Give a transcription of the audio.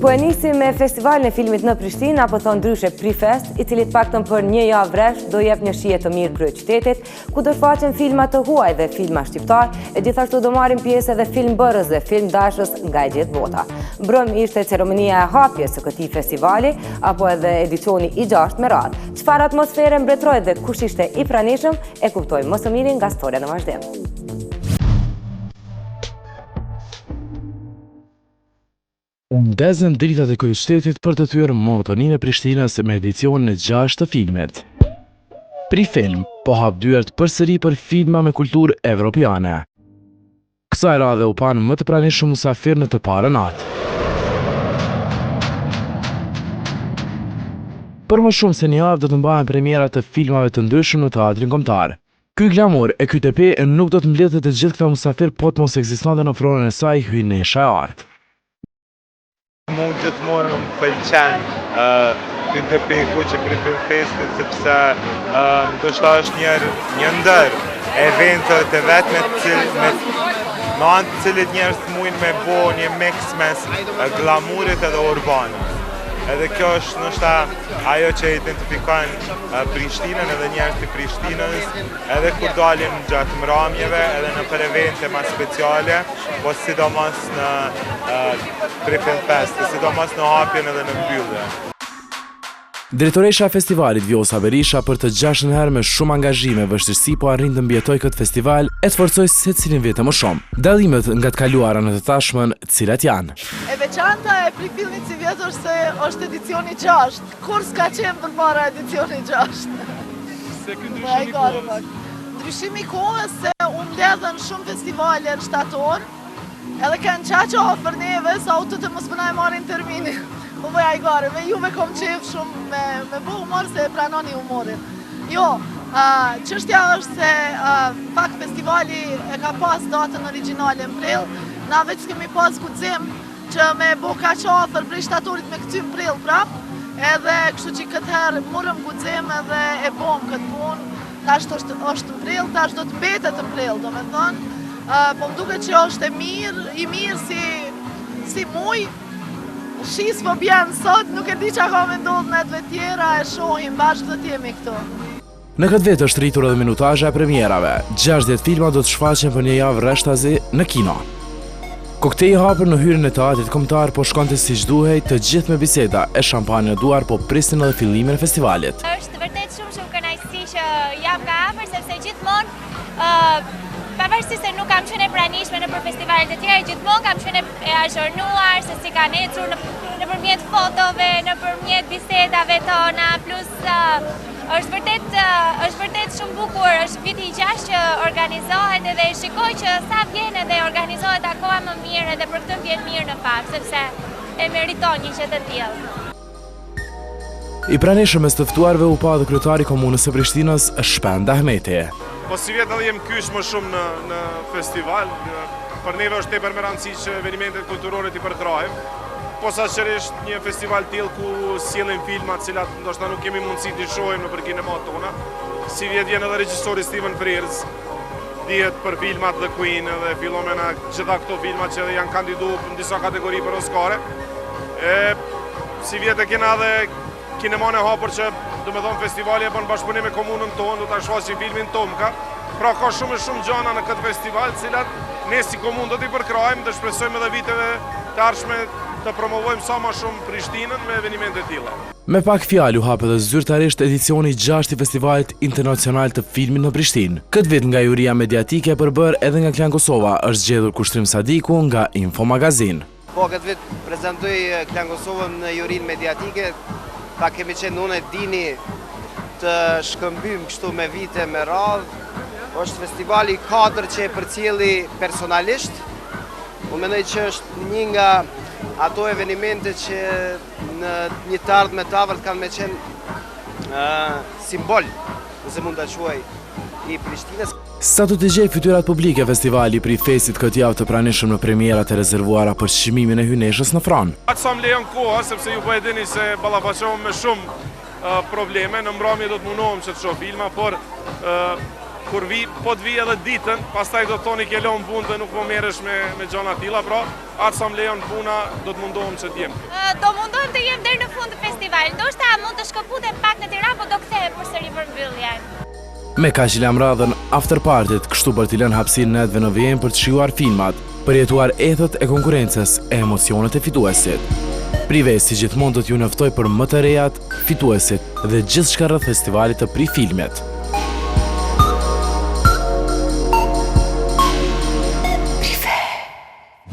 Po e nisi me festivalin e filmit në Prishtinë, apo thon ndryshe Prifest, I cili të paktën për një javë vresh do jep një shije të mirë kryeqytetit, ku do shfaqen filma të huaj dhe filma shqiptar, e gjithashtu do marrin pjesë edhe film bërës dhe film dashës nga e gjithë bota. Brëm ishte ceremonia e hapjes së këtij festivali, apo edhe edicioni I 6 me radhë. Çfarë atmosfere mbretëroi dhe kush ishte I pranishëm, e kuptojmë më së miri nga storia në vazhdim. Ndezën dritat e kryeqytetit për të thyer monotoninë e Prishtinës me edicionin e 6 të filmit. Prifilm po hap dyert përsëri për filma me kulturë evropiane. Kësaj radhe u pan më të pranishëm mysafir në të parën natë. Për më shumë se një javë do të mbahen premiera të filmave të ndryshëm në teatrin kombëtar. Ky glamur e ky tepe nuk do të mbledhet të gjithë këta mysafir po të mos ekzistonte në ofronën e saj hyrnesha e artë. Mund gjithmonë më pëlqen ky tepeku që Prifestit sepse ndoshta është një ndër eventet të vetme me anë të cilit njerëz mundin me bo një mix mes glamurit edhe urbanit. Edhe kjo është ndoshta ajo që identifikon Prishtinën edhe njerëzit të Prishtinës, edhe kur dalin gjatë mramjeve, edhe në për evente më speciale, po sidomos në Prifest, sidomos në hapjen edhe në mbyllje. Drejtoresha e festivalit Vjosa Berisha për të 6-ën herë me shumë angazhime vështirësi po arrin të mbijetoj këtë festival e të forcoj secilin vete më shumë. Dallimet nga të kaluara në të tashmen, cilat janë. E veçanta e Prifilmit si vjetor se është edicioni 6. Kur s'ka qenë përpara edicioni 6? Se ky ndryshim I kohës. Ndryshimi I kohës se u mbledhen shumë festivale në shtator, edhe kanë qaqë ofër neve sa u të mos bëna e marrin terminin. Po bëja I gare, me juve kom qef shumë me bo humor se e pranoni humorin. Jo, çështja është se fakt festivali e ka pas datën origjinale në prill, na veç kemi pas guxim që me bo kaq ofër prej shtatorit me kthym prill prap, edhe kështu që këtë herë morëm guxim edhe e bom këtë punë. Tash është në prill, tash do të mbetet në prill, domethënë, po më duket që është I mirë si muj. Shis po bjen sot, nuk e di që ka me ndodhë në të tjera, e shohim, bashkë do t'jemi këtu. Në këtë vetë është rritur edhe minutazhe e premierave. 60 filma do të shfaqen për një javë rreshtazi në kino. Koktej I hapur në hyrjen e teatrit kombëtar po shkonte siç duhej, të gjithë me biseda e shampanjë në duar po prisnin edhe fillimin e festivalit. Është vërtet shumë kënaqësi që jam ka hapur sepse gjithmonë pavarësisht se nuk kam qenë e pranishme në për festivalet e tjera, gjithmonë kam qenë e azhurnuar se si kanë ecur nëpërmjet fotove, nëpërmjet bisedave tona, plus është vërtet shumë bukur, është viti I 6 që organizohet edhe shikoj që sa vjen edhe organizohet akoma më mirë edhe për këtë vjen mirë në fakt, sepse e meriton një gjë të tillë. I pranishëm mes të ftuarve u pa edhe kryetari I Komunës së Prishtinës, Shpend Ahmeti. Po si vjetë edhe jem kysh më shumë në festival, për neve është tepër me rëndësi që evenimentet kulturore t'i përtrajmë, posaçërisht një festival tillë ku sjellin filma të cilat ndoshta nuk kemi mundësi t'i shohim nëpër kinemat tona. Si vjetë vjen edhe regjisori Steven Frears, dihet për filmat The Queen dhe filomena gjitha këto filma që janë kandiduar në disa kategori për Oscare. Si vjetë e kena edhe kineman e hapur që do me thonë festivali e bën bashkëpunim me komunën tonë, do ta shfaqim filmin Tomka. Pra ka shumë gjana në këtë festival, cilat ne si komunë do t'i përkrajmë, dhe shpresojmë edhe viteve të ardhshme të promovojmë sa më shumë Prishtinën me evenimente të tilla. Me pak fjalë u hap edhe zyrtarisht edicioni 6 I Festivalit Internacional të Filmit në Prishtinë. Këtë vit nga juria mediatike e përbër edhe nga Klan Kosova është zgjedhur Kushtrim Sadiku nga Info Magazin. Po këtë vit prezantoj Klan Kosovën në jurinë mediatike. Ta kemi qenë unë e dini të shkëmbym kështu me vite me radhë. Është festivali 4 që e përcjelli personalisht. Unë mendoj që është një nga ato evenimente që në një të ardhme të avërt kanë me qenë simbol, nëse mund të quaj, I Prishtinës. Sa të të gjej fytyrat publike festivali Prifestit këtë javë të pranishëm në premierat e rezervuara për çmimin e hyneshës në Fran. Atë sa më lejon koha, sepse ju po e dini se ballafaqohem me shumë probleme, në mbrëmje do të mundohem që të shoh filma, por kur vi, po të vi edhe ditën, pastaj do të thoni ke lënë punë dhe nuk po merresh me gjëra të tilla, pra atë sa më lejon puna do të mundohem që të jem. Do mundohem të jem deri në fund të festivalit. Ndoshta mund të shkëputem pak në Tiranë, por do kthehem përsëri për mbylljen. Me kaq i lam radhën after partyt, kështu për t'i lënë hapësirë netëve në vijim për të shijuar filmat, përjetuar ethet e konkurencës e emocionet e fituesit. Privesti gjithmonë do t'ju nëftoj për më të rejat, fituesit dhe gjithçka rreth festivalit të Pri Filmit.